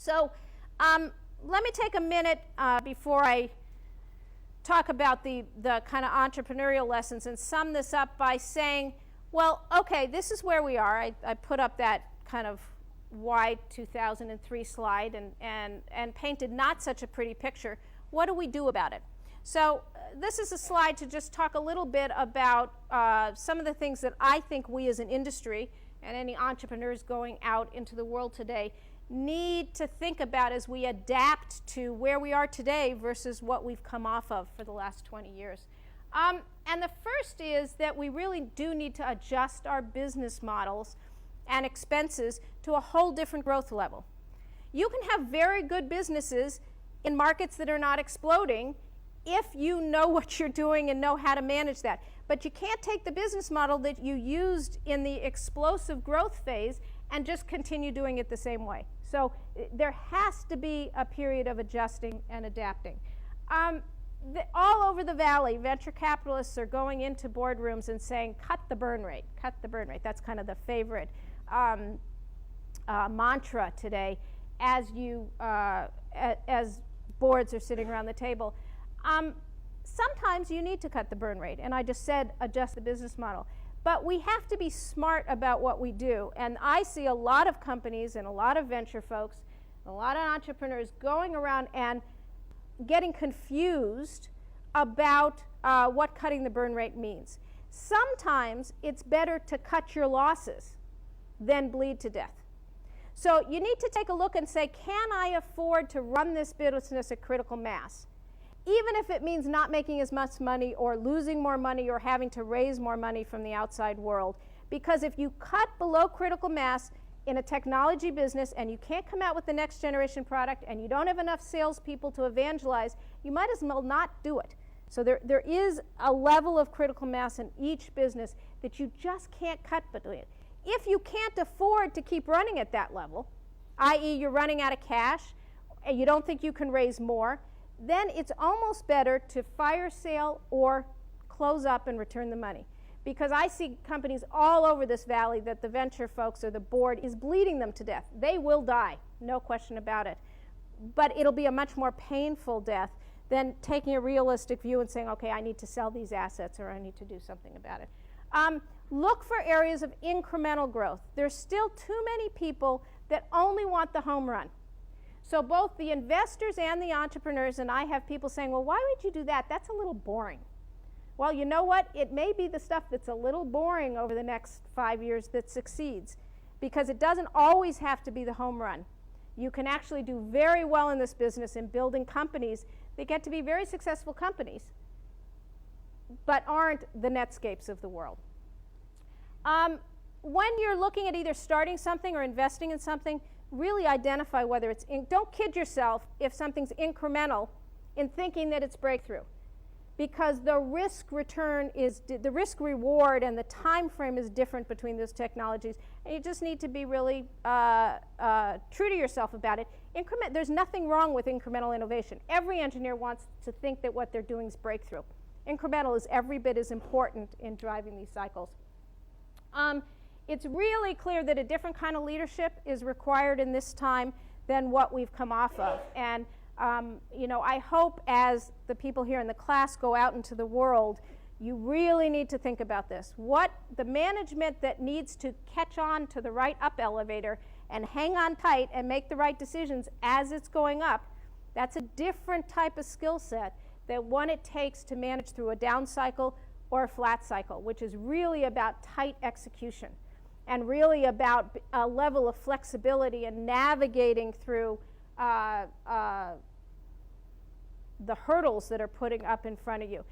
So let me take a minute before I talk about the kind of entrepreneurial lessons and sum this up by saying, well, okay, this is where we are. I put up that kind of wide 2003 slide and painted not such a pretty picture. What do we do about it? So this is a slide to just talk a little bit about some of the things that I think we as an industry and any entrepreneurs going out into the world today need to think about as we adapt to where we are today versus what we've come off of for the last 20 years. And the first is that we really do need to adjust our business models and expenses to a whole different growth level. You can have very good businesses in markets that are not exploding if you know what you're doing and know how to manage that. But you can't take the business model that you used in the explosive growth phase and just continue doing it the same way. So there has to be a period of adjusting and adapting. All over the valley, venture capitalists are going into boardrooms and saying, cut the burn rate, cut the burn rate. That's kind of the favorite mantra today as boards are sitting around the table. Sometimes you need to cut the burn rate, and I just said adjust the business model. But we have to be smart about what we do. And I see a lot of companies and a lot of venture folks, a lot of entrepreneurs going around and getting confused about what cutting the burn rate means. Sometimes it's better to cut your losses than bleed to death. So you need to take a look and say, can I afford to run this business at critical mass? Even if it means not making as much money or losing more money or having to raise more money from the outside world. Because if you cut below critical mass in a technology business and you can't come out with the next generation product and you don't have enough salespeople to evangelize, you might as well not do it. So there is a level of critical mass in each business that you just can't cut between it. If you can't afford to keep running at that level, i.e. you're running out of cash and you don't think you can raise more, then it's almost better to fire sale or close up and return the money. Because I see companies all over this valley that the venture folks or the board is bleeding them to death. They will die, no question about it. But it'll be a much more painful death than taking a realistic view and saying, okay, I need to sell these assets or I need to do something about it. Look for areas of incremental growth. There's still too many people that only want the home run. So both the investors and the entrepreneurs, and I have people saying, well, why would you do that? That's a little boring. Well, you know what? It may be the stuff that's a little boring over the next 5 years that succeeds, because it doesn't always have to be the home run. You can actually do very well in this business in building companies that get to be very successful companies, but aren't the Netscapes of the world. When you're looking at either starting something or investing in something, really identify whether it's, don't kid yourself if something's incremental in thinking that it's breakthrough. Because the risk return is, the risk reward and the time frame is different between those technologies. And you just need to be really true to yourself about it. There's nothing wrong with incremental innovation. Every engineer wants to think that what they're doing is breakthrough. Incremental is every bit as important in driving these cycles. It's really clear that a different kind of leadership is required in this time than what we've come off of. And you know, I hope as the people here in the class go out into the world, you really need to think about this. What the management that needs to catch on to the right up elevator and hang on tight and make the right decisions as it's going up, that's a different type of skill set than one it takes to manage through a down cycle or a flat cycle, which is really about tight execution and really about a level of flexibility and navigating through the hurdles that are putting up in front of you.